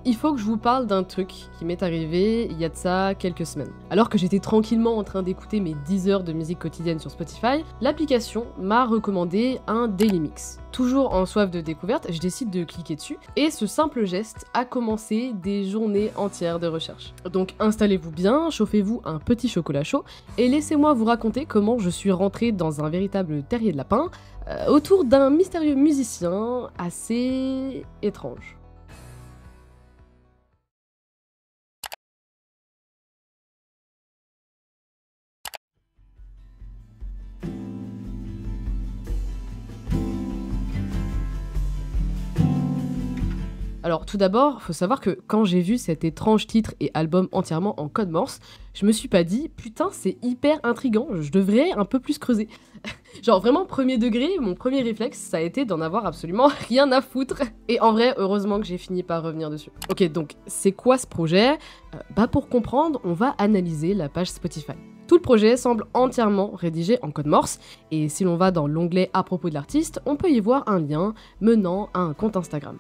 il faut que je vous parle d'un truc qui m'est arrivé il y a de ça quelques semaines. Alors que j'étais tranquillement en train d'écouter mes 10 heures de musique quotidienne sur Spotify, l'application m'a recommandé un Daily Mix. Toujours en soif de découverte, je décide de cliquer dessus, et ce simple geste a commencé des journées entières de recherche. Donc installez-vous bien, chauffez-vous un petit chocolat chaud, et laissez-moi vous raconter comment je suis rentrée dans un véritable terrier de lapin, autour d'un mystérieux musicien assez étrange. Alors tout d'abord, faut savoir que quand j'ai vu cet étrange titre et album entièrement en code morse, je me suis pas dit putain c'est hyper intriguant, je devrais un peu plus creuser. Genre vraiment premier degré, mon premier réflexe ça a été d'en avoir absolument rien à foutre. Et en vrai, heureusement que j'ai fini par revenir dessus. Ok, donc c'est quoi ce projet? Pour comprendre, on va analyser la page Spotify. Tout le projet semble entièrement rédigé en code morse, et si l'on va dans l'onglet à propos de l'artiste, on peut y voir un lien menant à un compte Instagram.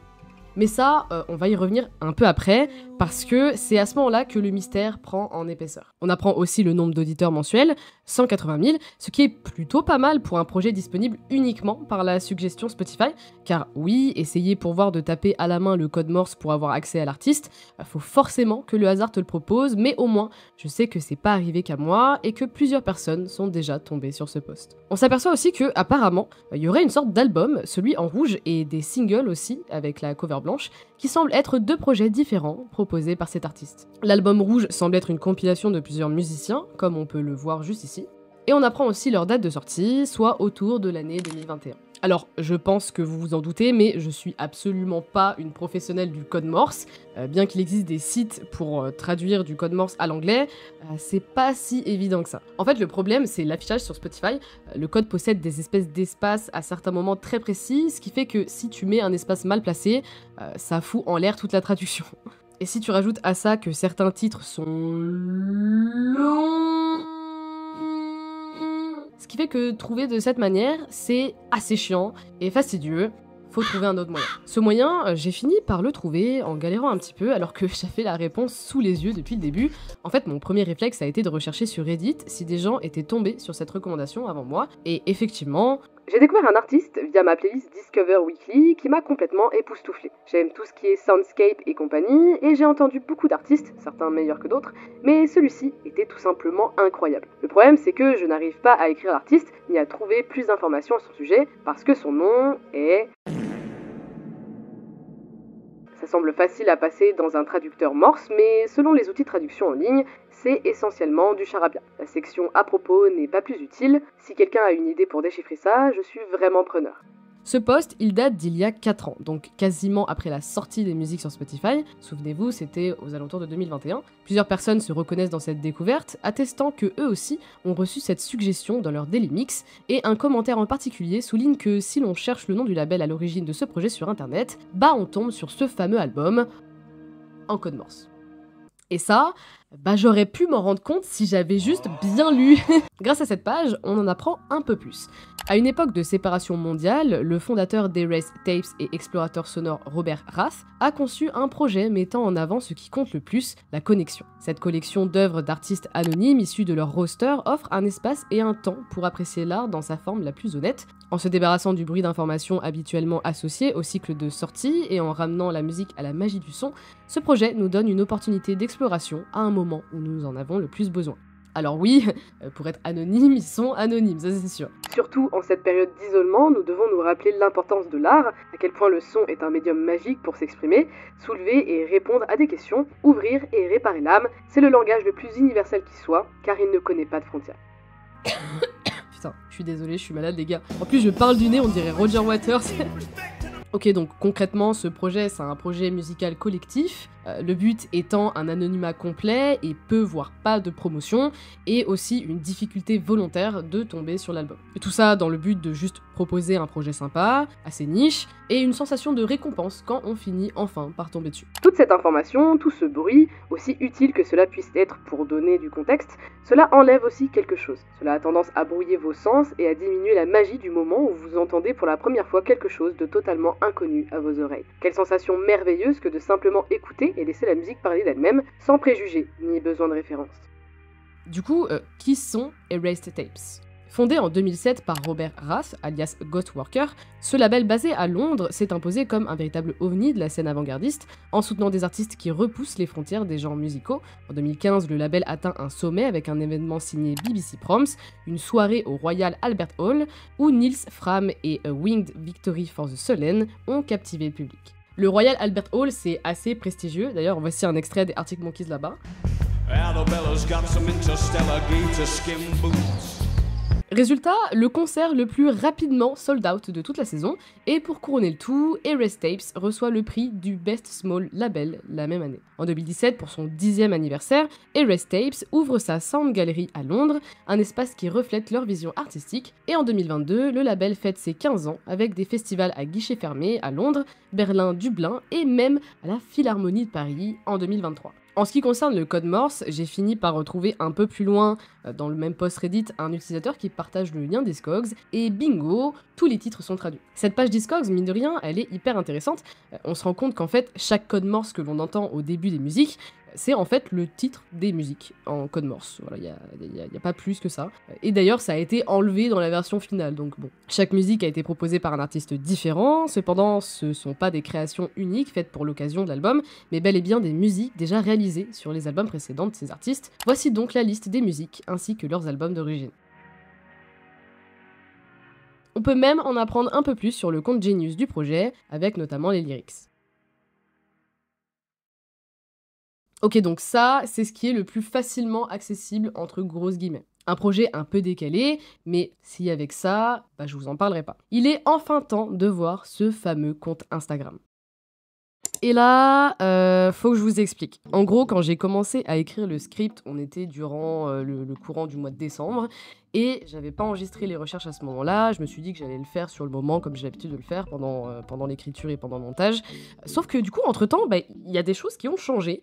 Mais ça, on va y revenir un peu après, parce que c'est à ce moment-là que le mystère prend en épaisseur. On apprend aussi le nombre d'auditeurs mensuels, 180 000, ce qui est plutôt pas mal pour un projet disponible uniquement par la suggestion Spotify, car oui, essayer pour voir de taper à la main le code morse pour avoir accès à l'artiste, faut forcément que le hasard te le propose, mais au moins, je sais que c'est pas arrivé qu'à moi, et que plusieurs personnes sont déjà tombées sur ce post. On s'aperçoit aussi que, apparemment, il y aurait une sorte d'album, celui en rouge, et des singles aussi, avec la cover blanche, qui semblent être deux projets différents proposés par cet artiste. L'album rouge semble être une compilation de plusieurs musiciens, comme on peut le voir juste ici, et on apprend aussi leur date de sortie, soit autour de l'année 2021. Alors, je pense que vous vous en doutez, mais je suis absolument pas une professionnelle du code morse. Bien qu'il existe des sites pour traduire du code morse à l'anglais, c'est pas si évident que ça. En fait, le problème, c'est l'affichage sur Spotify. Le code possède des espèces d'espaces à certains moments très précis, ce qui fait que si tu mets un espace mal placé, ça fout en l'air toute la traduction. Et si tu rajoutes à ça que certains titres sont longs, ce qui fait que trouver de cette manière, c'est assez chiant et fastidieux. Faut trouver un autre moyen. Ce moyen, j'ai fini par le trouver en galérant un petit peu alors que j'avais la réponse sous les yeux depuis le début. En fait, mon premier réflexe a été de rechercher sur Reddit si des gens étaient tombés sur cette recommandation avant moi. Et effectivement, j'ai découvert un artiste via ma playlist Discover Weekly qui m'a complètement époustouflé. J'aime tout ce qui est soundscape et compagnie, et j'ai entendu beaucoup d'artistes, certains meilleurs que d'autres, mais celui-ci était tout simplement incroyable. Le problème c'est que je n'arrive pas à écrire l'artiste ni à trouver plus d'informations à son sujet parce que son nom est... Ça semble facile à passer dans un traducteur morse, mais selon les outils de traduction en ligne, c'est essentiellement du charabia. La section à propos n'est pas plus utile. Si quelqu'un a une idée pour déchiffrer ça, je suis vraiment preneur. Ce post, il date d'il y a 4 ans, donc quasiment après la sortie des musiques sur Spotify. Souvenez-vous, c'était aux alentours de 2021. Plusieurs personnes se reconnaissent dans cette découverte, attestant que eux aussi ont reçu cette suggestion dans leur Daily Mix, et un commentaire en particulier souligne que si l'on cherche le nom du label à l'origine de ce projet sur internet, on tombe sur ce fameux album en code morse. Et ça, j'aurais pu m'en rendre compte si j'avais juste bien lu. Grâce à cette page, on en apprend un peu plus. À une époque de séparation mondiale, le fondateur d'Erase Tapes et explorateur sonore Robert Rath a conçu un projet mettant en avant ce qui compte le plus, la connexion. Cette collection d'œuvres d'artistes anonymes issus de leur roster offre un espace et un temps pour apprécier l'art dans sa forme la plus honnête, en se débarrassant du bruit d'information habituellement associé au cycle de sortie et en ramenant la musique à la magie du son. Ce projet nous donne une opportunité d'exploration à un moment où nous en avons le plus besoin. Alors oui, pour être anonymes, ils sont anonymes, ça c'est sûr. Surtout en cette période d'isolement, nous devons nous rappeler l'importance de l'art, à quel point le son est un médium magique pour s'exprimer, soulever et répondre à des questions, ouvrir et réparer l'âme, c'est le langage le plus universel qui soit, car il ne connaît pas de frontières. Putain, je suis désolée, je suis malade les gars. En plus je parle du nez, on dirait Roger Waters. Ok, donc concrètement, ce projet, c'est un projet musical collectif, le but étant un anonymat complet et peu voire pas de promotion, et aussi une difficulté volontaire de tomber sur l'album. Et tout ça dans le but de juste proposer un projet sympa, assez niche, et une sensation de récompense quand on finit enfin par tomber dessus. Toute cette information, tout ce bruit, aussi utile que cela puisse être pour donner du contexte, cela enlève aussi quelque chose. Cela a tendance à brouiller vos sens et à diminuer la magie du moment où vous entendez pour la première fois quelque chose de totalement inconnue à vos oreilles. Quelle sensation merveilleuse que de simplement écouter et laisser la musique parler d'elle-même, sans préjugés ni besoin de référence. Du coup, qui sont Erased Tapes ? Fondé en 2007 par Robert Rath, alias Ghostworker, ce label basé à Londres s'est imposé comme un véritable ovni de la scène avant-gardiste, en soutenant des artistes qui repoussent les frontières des genres musicaux. En 2015, le label atteint un sommet avec un événement signé BBC Proms, une soirée au Royal Albert Hall, où Nils Fram et A Winged Victory for the Sullen ont captivé le public. Le Royal Albert Hall, c'est assez prestigieux, d'ailleurs voici un extrait des Arctic Monkeys là-bas. Résultat, le concert le plus rapidement sold out de toute la saison, et pour couronner le tout, Erased Tapes reçoit le prix du Best Small Label la même année. En 2017, pour son 10e anniversaire, Erased Tapes ouvre sa Sound Gallery à Londres, un espace qui reflète leur vision artistique, et en 2022, le label fête ses 15 ans avec des festivals à guichets fermés à Londres, Berlin, Dublin et même à la Philharmonie de Paris en 2023. En ce qui concerne le code Morse, j'ai fini par retrouver un peu plus loin, dans le même post Reddit, un utilisateur qui partage le lien Discogs, et bingo, tous les titres sont traduits. Cette page Discogs, mine de rien, elle est hyper intéressante. On se rend compte qu'en fait, chaque code Morse que l'on entend au début des musiques, c'est en fait le titre des musiques en code Morse. Voilà, y a pas plus que ça. Et d'ailleurs, ça a été enlevé dans la version finale, donc bon. Chaque musique a été proposée par un artiste différent, cependant, ce sont pas des créations uniques faites pour l'occasion de l'album, mais bel et bien des musiques déjà réalisées sur les albums précédents de ces artistes. Voici donc la liste des musiques, ainsi que leurs albums d'origine. On peut même en apprendre un peu plus sur le compte Genius du projet, avec notamment les lyrics. Ok, donc ça, c'est ce qui est le plus facilement accessible entre grosses guillemets. Un projet un peu décalé, mais si avec ça, je vous en parlerai pas. Il est enfin temps de voir ce fameux compte Instagram. Et là, faut que je vous explique. En gros, quand j'ai commencé à écrire le script, on était durant le courant du mois de décembre, et j'avais pas enregistré les recherches à ce moment-là. Je me suis dit que j'allais le faire sur le moment, comme j'ai l'habitude de le faire pendant l'écriture et pendant le montage. Sauf que du coup, entre-temps, il y a des choses qui ont changé.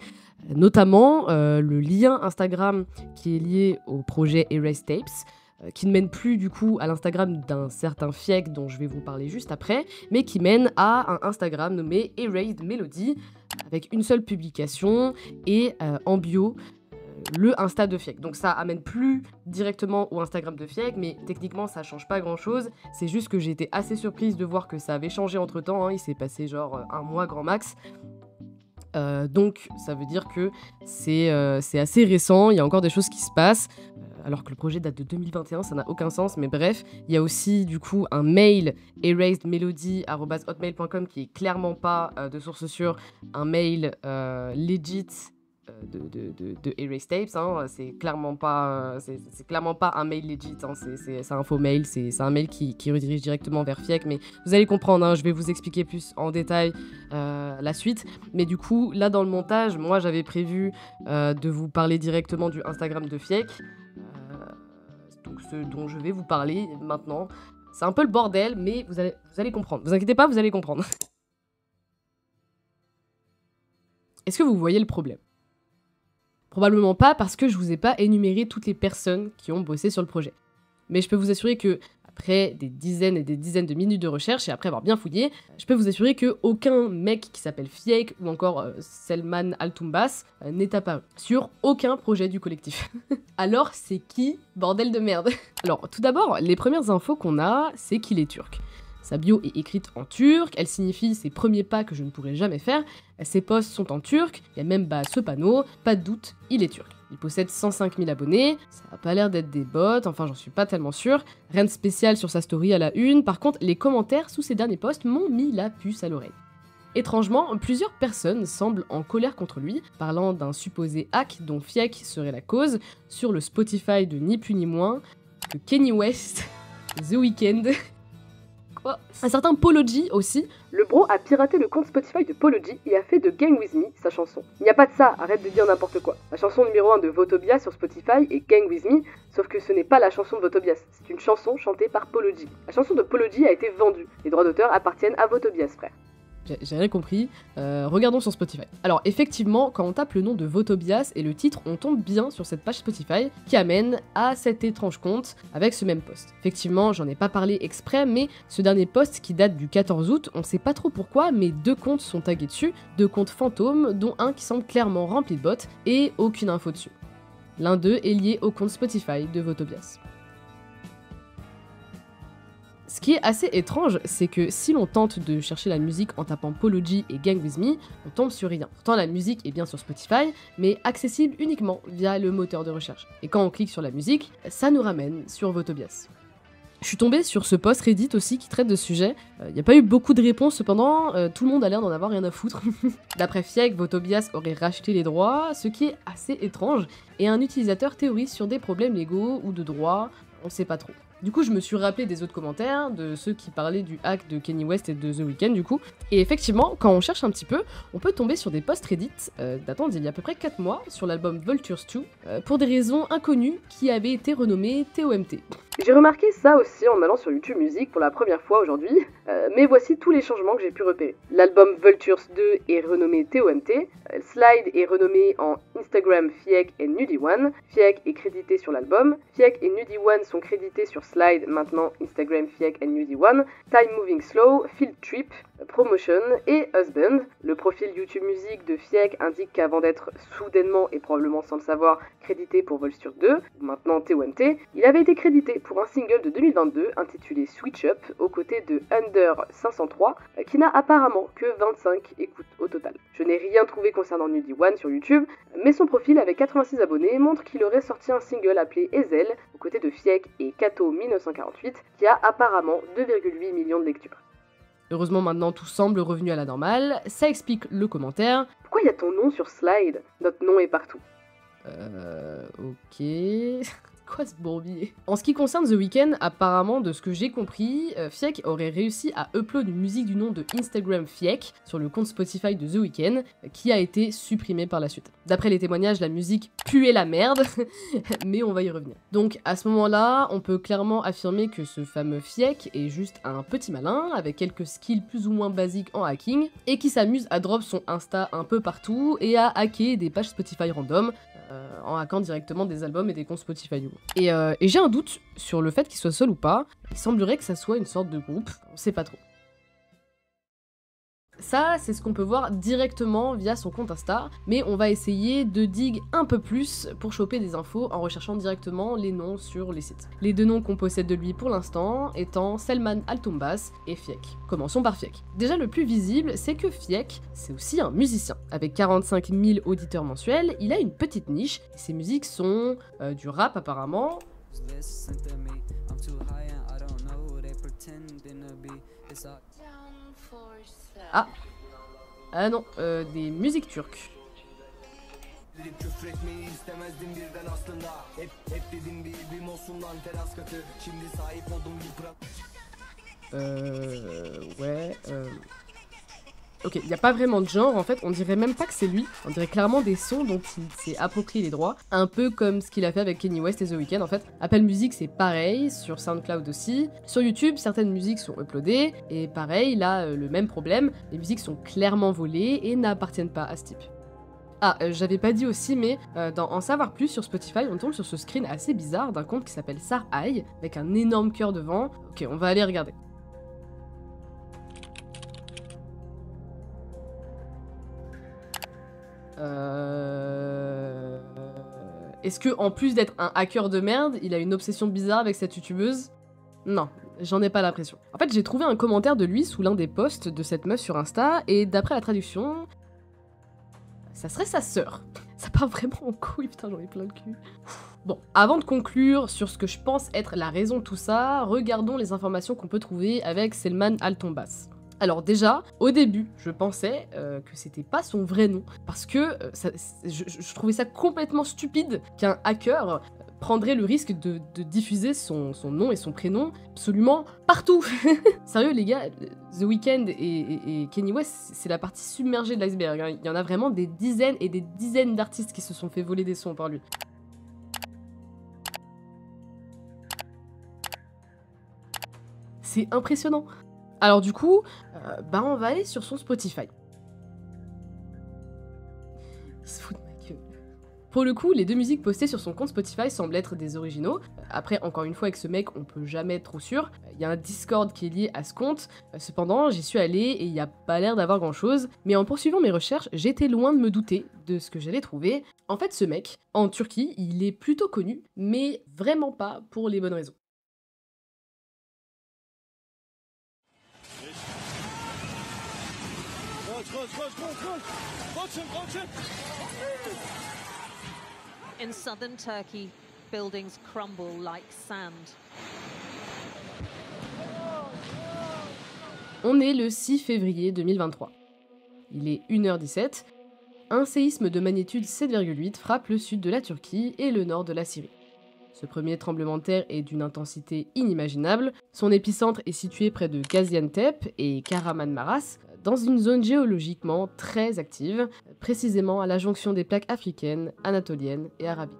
Notamment, le lien Instagram qui est lié au projet Erased Tapes, qui ne mène plus du coup à l'Instagram d'un certain Fiek dont je vais vous parler juste après, mais qui mène à un Instagram nommé Erased Melody, avec une seule publication et en bio le Insta de Fiek. Donc ça amène plus directement au Instagram de Fiek, mais techniquement ça change pas grand chose. C'est juste que j'ai été assez surprise de voir que ça avait changé entre temps, hein. Il s'est passé genre un mois grand max. Donc ça veut dire que c'est assez récent, il y a encore des choses qui se passent, alors que le projet date de 2021, ça n'a aucun sens, mais bref, il y a aussi du coup un mail erasedmelody@hotmail.com qui est clairement pas de source sûre, un mail legit de Erased Tapes, hein. C'est clairement pas un mail legit, hein. C'est un faux mail, c'est un mail qui redirige directement vers Fiek, mais vous allez comprendre, hein, je vais vous expliquer plus en détail la suite, mais du coup là dans le montage, moi j'avais prévu de vous parler directement du Instagram de Fiek, donc ce dont je vais vous parler maintenant. C'est un peu le bordel, mais vous allez comprendre, vous inquiétez pas, vous allez comprendre. Est-ce que vous voyez le problème ? Probablement pas, parce que je vous ai pas énuméré toutes les personnes qui ont bossé sur le projet. Mais je peux vous assurer que, après des dizaines et des dizaines de minutes de recherche et après avoir bien fouillé, je peux vous assurer que aucun mec qui s'appelle Fiek ou encore Selman Altumbas n'est apparu sur aucun projet du collectif. Alors c'est qui, bordel de merde? Alors tout d'abord, les premières infos qu'on a, c'est qu'il est turc. Sa bio est écrite en turc, elle signifie ses premiers pas que je ne pourrai jamais faire, ses posts sont en turc, il y a même ce panneau, pas de doute, il est turc. Il possède 105 000 abonnés, ça a pas l'air d'être des bots, enfin j'en suis pas tellement sûre, rien de spécial sur sa story à la une, par contre les commentaires sous ses derniers posts m'ont mis la puce à l'oreille. Étrangement, plusieurs personnes semblent en colère contre lui, parlant d'un supposé hack dont Fiek serait la cause, sur le Spotify de ni plus ni moins que Kanye West, The Weeknd... Quoi ? Un certain Polo G aussi. Le bro a piraté le compte Spotify de Polo G et a fait de Gang With Me sa chanson. Il n'y a pas de ça, arrête de dire n'importe quoi. La chanson numéro 1 de Votobias sur Spotify est Gang With Me, sauf que ce n'est pas la chanson de Votobias, c'est une chanson chantée par Polo G. La chanson de Polo G a été vendue, les droits d'auteur appartiennent à Votobias, frère. J'ai rien compris. Regardons sur Spotify. Alors effectivement, quand on tape le nom de Votobias et le titre, on tombe bien sur cette page Spotify qui amène à cet étrange compte avec ce même post. Effectivement, j'en ai pas parlé exprès, mais ce dernier post qui date du 14 août, on sait pas trop pourquoi, mais 2 comptes sont tagués dessus, 2 comptes fantômes, dont un qui semble clairement rempli de bots et aucune info dessus. L'un d'eux est lié au compte Spotify de Votobias. Ce qui est assez étrange, c'est que si l'on tente de chercher la musique en tapant Polo G et Gang With Me, on tombe sur rien. Pourtant la musique est bien sur Spotify, mais accessible uniquement via le moteur de recherche. Et quand on clique sur la musique, ça nous ramène sur Votobias. Je suis tombée sur ce post Reddit aussi qui traite de ce sujet. Il n'y a pas eu beaucoup de réponses cependant, tout le monde a l'air d'en avoir rien à foutre. D'après Fiek, Votobias aurait racheté les droits, ce qui est assez étrange, et un utilisateur théorise sur des problèmes légaux ou de droits, on sait pas trop. Du coup, je me suis rappelé des autres commentaires, de ceux qui parlaient du hack de Kanye West et de The Weeknd du coup. Et effectivement, quand on cherche un petit peu, on peut tomber sur des posts Reddit datant d'il y a à peu près 4 mois sur l'album Vultures 2, pour des raisons inconnues qui avaient été renommées TOMT. J'ai remarqué ça aussi en allant sur YouTube Music pour la première fois aujourd'hui, mais voici tous les changements que j'ai pu repérer. L'album Vultures 2 est renommé TOMT, Slide est renommé en Instagram Fiek et Nudie One, Fiek est crédité sur l'album, Fiek et Nudie One sont crédités sur Slide, maintenant Instagram Fiek and Nudie One, Time Moving Slow, Field Trip, Promotion et Husband. Le profil YouTube Music de Fiek indique qu'avant d'être soudainement et probablement sans le savoir crédité pour Vultures 2, maintenant TOMT, il avait été crédité pour un single de 2022 intitulé Switch Up aux côtés de Under 503 qui n'a apparemment que 25 écoutes au total. Je n'ai rien trouvé concernant Nudie One sur YouTube, mais son profil avec 86 abonnés montre qu'il aurait sorti un single appelé Ezel aux côtés de Fiek et Kato 1948 qui a apparemment 2,8 millions de lectures. Heureusement maintenant tout semble revenu à la normale, ça explique le commentaire. Pourquoi il y a ton nom sur Slide? Notre nom est partout. Ok... Quoi ce bourbier? En ce qui concerne The Weeknd, apparemment, de ce que j'ai compris, Fiek aurait réussi à upload une musique du nom de Instagram Fiek sur le compte Spotify de The Weeknd, qui a été supprimé par la suite. D'après les témoignages, la musique puait la merde, mais on va y revenir. Donc à ce moment-là, on peut clairement affirmer que ce fameux Fiek est juste un petit malin, avec quelques skills plus ou moins basiques en hacking, et qui s'amuse à drop son Insta un peu partout, et à hacker des pages Spotify random, en hackant directement des albums et des comptes Spotify du coup. Et j'ai un doute sur le fait qu'il soit seul ou pas. Il semblerait que ça soit une sorte de groupe, on sait pas trop. Ça, c'est ce qu'on peut voir directement via son compte Insta, mais on va essayer de dig un peu plus pour choper des infos en recherchant directement les noms sur les sites. Les 2 noms qu'on possède de lui pour l'instant étant Selman Altombas et Fiek. Commençons par Fiek. Déjà le plus visible, c'est que Fiek, c'est aussi un musicien. Avec 45 000 auditeurs mensuels, il a une petite niche, et ses musiques sont du rap apparemment. Ah non, des musiques turques. Ok, il n'y a pas vraiment de genre, en fait, on dirait même pas que c'est lui, on dirait clairement des sons dont il s'est approprié les droits, un peu comme ce qu'il a fait avec Kanye West et The Weeknd en fait. Apple Music c'est pareil, sur SoundCloud aussi, sur YouTube certaines musiques sont uploadées, et pareil, là le même problème, les musiques sont clairement volées et n'appartiennent pas à ce type. Ah, j'avais pas dit aussi, mais dans En savoir plus sur Spotify, on tombe sur ce screen assez bizarre d'un compte qui s'appelle Sar'Ai, avec un énorme cœur devant. Ok, on va aller regarder. Est-ce que en plus d'être un hacker de merde, il a une obsession bizarre avec cette youtubeuse? Non, j'en ai pas l'impression. En fait, j'ai trouvé un commentaire de lui sous l'un des posts de cette meuf sur Insta, et d'après la traduction, ça serait sa sœur. Ça part vraiment en couille, putain, j'en ai plein le cul. Bon, avant de conclure sur ce que je pense être la raison de tout ça, regardons les informations qu'on peut trouver avec Selman Altombas. Alors déjà, au début, je pensais que c'était pas son vrai nom, parce que je trouvais ça complètement stupide qu'un hacker prendrait le risque de diffuser son nom et son prénom absolument partout. Sérieux les gars, The Weeknd et Kanye West, c'est la partie submergée de l'iceberg, hein. Il y en a vraiment des dizaines et des dizaines d'artistes qui se sont fait voler des sons par lui. C'est impressionnant. Alors du coup, on va aller sur son Spotify. Il se fout de ma gueule. Pour le coup, les 2 musiques postées sur son compte Spotify semblent être des originaux. Après, encore une fois, avec ce mec, on peut jamais être trop sûr. Il y a un Discord qui est lié à ce compte. Cependant, j'y suis allée et il n'y a pas l'air d'avoir grand chose. Mais en poursuivant mes recherches, j'étais loin de me douter de ce que j'allais trouver. En fait, ce mec, en Turquie, il est plutôt connu, mais vraiment pas pour les bonnes raisons. In southern Turkey, buildings crumble like sand. On est le 6 février 2023. Il est 1h17. Un séisme de magnitude 7,8 frappe le sud de la Turquie et le nord de la Syrie. Ce premier tremblement de terre est d'une intensité inimaginable. Son épicentre est situé près de Gaziantep et Kahramanmaraş, dans une zone géologiquement très active, précisément à la jonction des plaques africaines, anatoliennes et arabiques.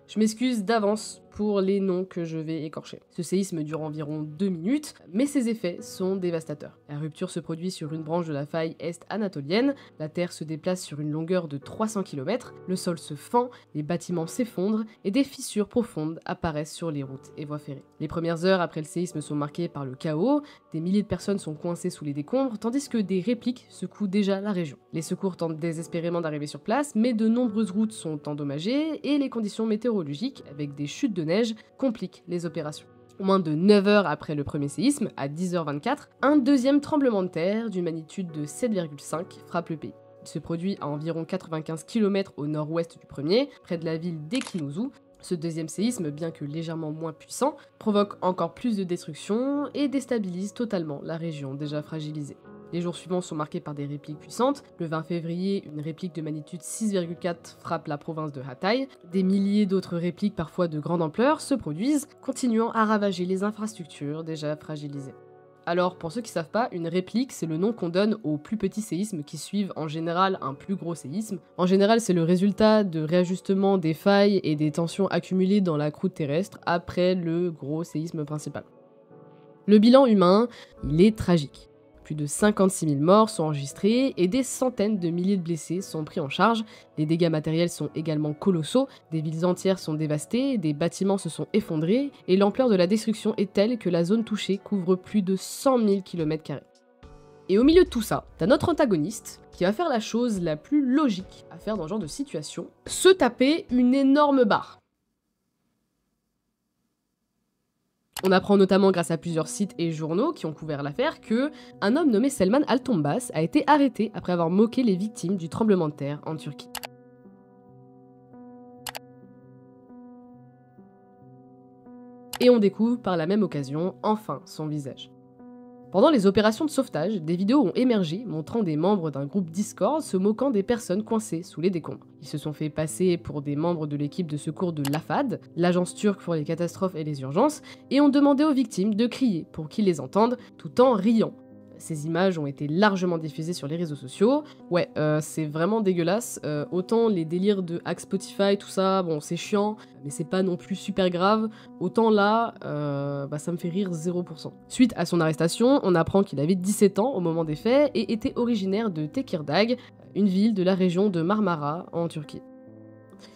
Je m'excuse d'avance pour les noms que je vais écorcher. Ce séisme dure environ 2 minutes, mais ses effets sont dévastateurs. La rupture se produit sur une branche de la faille est-anatolienne, la terre se déplace sur une longueur de 300 km, le sol se fend, les bâtiments s'effondrent et des fissures profondes apparaissent sur les routes et voies ferrées. Les premières heures après le séisme sont marquées par le chaos, des milliers de personnes sont coincées sous les décombres, tandis que des répliques secouent déjà la région. Les secours tentent désespérément d'arriver sur place, mais de nombreuses routes sont endommagées et les conditions météorologiques, avec des chutes de neige, compliquent les opérations. Moins de 9 heures après le premier séisme, à 10h24, un deuxième tremblement de terre d'une magnitude de 7,5 frappe le pays. Il se produit à environ 95 km au nord-ouest du premier, près de la ville d'Ekinuzu. Ce deuxième séisme, bien que légèrement moins puissant, provoque encore plus de destruction et déstabilise totalement la région déjà fragilisée. Les jours suivants sont marqués par des répliques puissantes. Le 20 février, une réplique de magnitude 6,4 frappe la province de Hatay. Des milliers d'autres répliques, parfois de grande ampleur, se produisent, continuant à ravager les infrastructures déjà fragilisées. Alors, pour ceux qui savent pas, une réplique, c'est le nom qu'on donne aux plus petits séismes qui suivent en général un plus gros séisme. En général, c'est le résultat de réajustement des failles et des tensions accumulées dans la croûte terrestre après le gros séisme principal. Le bilan humain, il est tragique. Plus de 56 000 morts sont enregistrés et des centaines de milliers de blessés sont pris en charge. Les dégâts matériels sont également colossaux, des villes entières sont dévastées, des bâtiments se sont effondrés et l'ampleur de la destruction est telle que la zone touchée couvre plus de 100 000 km². Et au milieu de tout ça, t'as notre antagoniste qui va faire la chose la plus logique à faire dans ce genre de situation, se taper une énorme barre. On apprend notamment grâce à plusieurs sites et journaux qui ont couvert l'affaire que un homme nommé Selman Altombas a été arrêté après avoir moqué les victimes du tremblement de terre en Turquie. Et on découvre par la même occasion enfin son visage. Pendant les opérations de sauvetage, des vidéos ont émergé montrant des membres d'un groupe Discord se moquant des personnes coincées sous les décombres. Ils se sont fait passer pour des membres de l'équipe de secours de l'AFAD, l'agence turque pour les catastrophes et les urgences, et ont demandé aux victimes de crier pour qu'ils les entendent tout en riant. Ces images ont été largement diffusées sur les réseaux sociaux. Ouais, c'est vraiment dégueulasse. Autant les délires de hack Spotify, tout ça, bon, c'est chiant, mais c'est pas non plus super grave. Autant là, ça me fait rire 0%. Suite à son arrestation, on apprend qu'il avait 17 ans au moment des faits et était originaire de Tekirdağ, une ville de la région de Marmara en Turquie.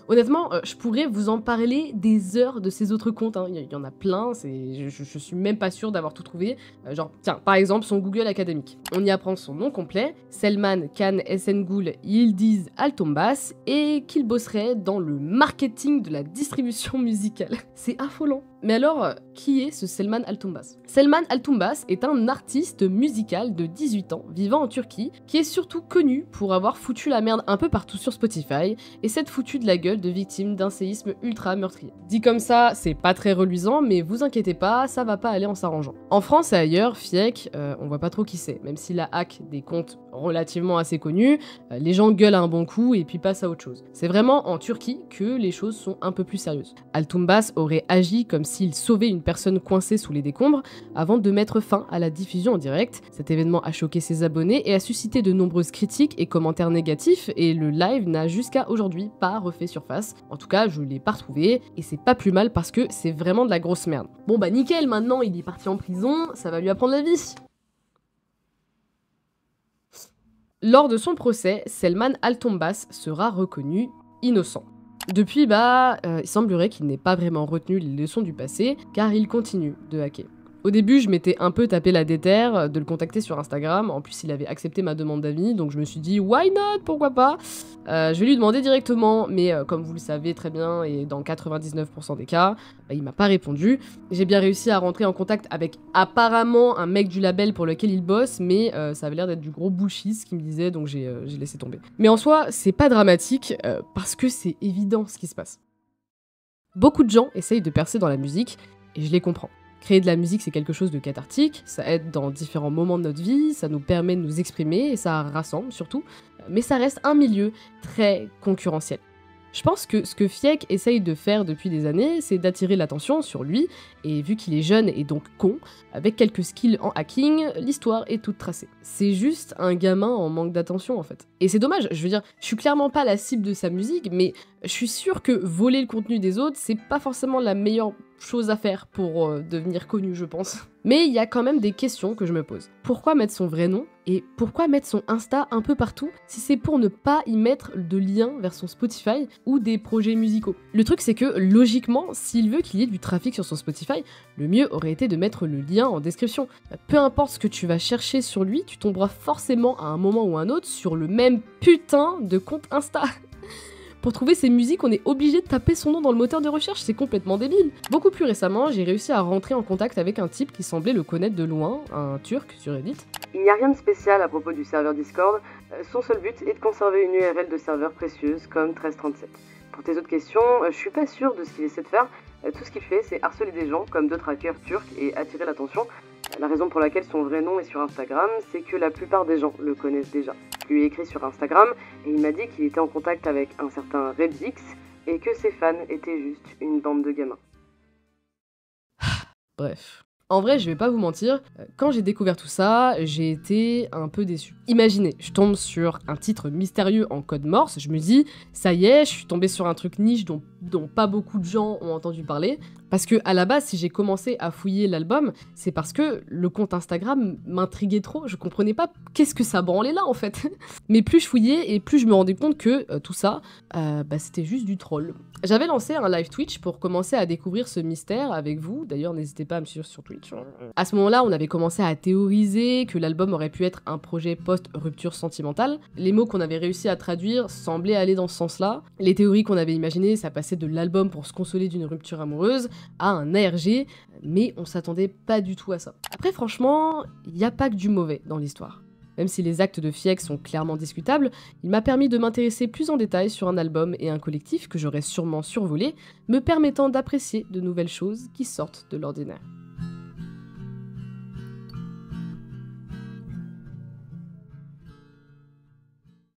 Honnêtement, je pourrais vous en parler des heures de ces autres comptes, hein. Il y en a plein, je suis même pas sûre d'avoir tout trouvé. Genre, tiens, par exemple, son Google académique. On y apprend son nom complet, Selman Can Esengul Yildiz Altombas, et qu'il bosserait dans le marketing de la distribution musicale. C'est affolant. Mais alors, qui est ce Selman Altombas? Selman Altombas est un artiste musical de 18 ans, vivant en Turquie, qui est surtout connu pour avoir foutu la merde un peu partout sur Spotify, et s'être foutu de la gueule de victimes d'un séisme ultra meurtrier. Dit comme ça, c'est pas très reluisant, mais vous inquiétez pas, ça va pas aller en s'arrangeant. En France et ailleurs, Fiek, on voit pas trop qui c'est, même s'il a hack des comptes relativement assez connus, les gens gueulent à un bon coup et puis passent à autre chose. C'est vraiment en Turquie que les choses sont un peu plus sérieuses. Altombas aurait agi comme s'il sauvait une personne coincée sous les décombres avant de mettre fin à la diffusion en direct. Cet événement a choqué ses abonnés et a suscité de nombreuses critiques et commentaires négatifs, et le live n'a jusqu'à aujourd'hui pas refait surface. En tout cas, je l'ai pas retrouvé, et c'est pas plus mal parce que c'est vraiment de la grosse merde. Bon bah nickel, maintenant il est parti en prison, ça va lui apprendre la vie. Lors de son procès, Selman Altombas sera reconnu innocent. Depuis, il semblerait qu'il n'ait pas vraiment retenu les leçons du passé, car il continue de hacker. Au début, je m'étais un peu tapé la déterre de le contacter sur Instagram. En plus, il avait accepté ma demande d'avis, donc je me suis dit, why not, pourquoi pas. Je vais lui demander directement, mais comme vous le savez très bien, et dans 99% des cas, il m'a pas répondu. J'ai bien réussi à rentrer en contact avec apparemment un mec du label pour lequel il bosse, mais ça avait l'air d'être du gros bullshit ce qu'il me disait, donc j'ai laissé tomber. Mais en soi, c'est pas dramatique, parce que c'est évident ce qui se passe. Beaucoup de gens essayent de percer dans la musique, et je les comprends. Créer de la musique, c'est quelque chose de cathartique, ça aide dans différents moments de notre vie, ça nous permet de nous exprimer, et ça rassemble surtout, mais ça reste un milieu très concurrentiel. Je pense que ce que Fiek essaye de faire depuis des années, c'est d'attirer l'attention sur lui, et vu qu'il est jeune et donc con, avec quelques skills en hacking, l'histoire est toute tracée. C'est juste un gamin en manque d'attention en fait. Et c'est dommage, je veux dire, je suis clairement pas la cible de sa musique, mais je suis sûre que voler le contenu des autres, c'est pas forcément la meilleure chose à faire pour devenir connu, je pense. Mais il y a quand même des questions que je me pose. Pourquoi mettre son vrai nom et pourquoi mettre son Insta un peu partout si c'est pour ne pas y mettre de lien vers son Spotify ou des projets musicaux? Le truc c'est que logiquement, s'il veut qu'il y ait du trafic sur son Spotify, le mieux aurait été de mettre le lien en description. Peu importe ce que tu vas chercher sur lui, tu tomberas forcément à un moment ou un autre sur le même putain de compte Insta. Pour trouver ses musiques, on est obligé de taper son nom dans le moteur de recherche, c'est complètement débile. Beaucoup plus récemment, j'ai réussi à rentrer en contact avec un type qui semblait le connaître de loin, un Turc sur Reddit. Il n'y a rien de spécial à propos du serveur Discord, son seul but est de conserver une URL de serveur précieuse comme 1337. Pour tes autres questions, je suis pas sûre de ce qu'il essaie de faire, tout ce qu'il fait c'est harceler des gens comme d'autres hackers turcs et attirer l'attention. La raison pour laquelle son vrai nom est sur Instagram, c'est que la plupart des gens le connaissent déjà. Je lui ai écrit sur Instagram et il m'a dit qu'il était en contact avec un certain Rebzix et que ses fans étaient juste une bande de gamins. Bref. En vrai, je vais pas vous mentir, quand j'ai découvert tout ça, j'ai été un peu déçue. Imaginez, je tombe sur un titre mystérieux en code morse, je me dis, ça y est, je suis tombée sur un truc niche dont pas beaucoup de gens ont entendu parler. Parce que à la base, si j'ai commencé à fouiller l'album, c'est parce que le compte Instagram m'intriguait trop, je comprenais pas qu'est-ce que ça branlait là en fait. Mais plus je fouillais et plus je me rendais compte que tout ça, c'était juste du troll. J'avais lancé un live Twitch pour commencer à découvrir ce mystère avec vous, d'ailleurs n'hésitez pas à me suivre sur Twitch. À ce moment-là, on avait commencé à théoriser que l'album aurait pu être un projet post-rupture sentimentale. Les mots qu'on avait réussi à traduire semblaient aller dans ce sens-là. Les théories qu'on avait imaginées, ça passait de l'album pour se consoler d'une rupture amoureuse à un ARG, mais on s'attendait pas du tout à ça. Après franchement, il n'y a pas que du mauvais dans l'histoire. Même si les actes de Fiek sont clairement discutables, il m'a permis de m'intéresser plus en détail sur un album et un collectif que j'aurais sûrement survolé, me permettant d'apprécier de nouvelles choses qui sortent de l'ordinaire.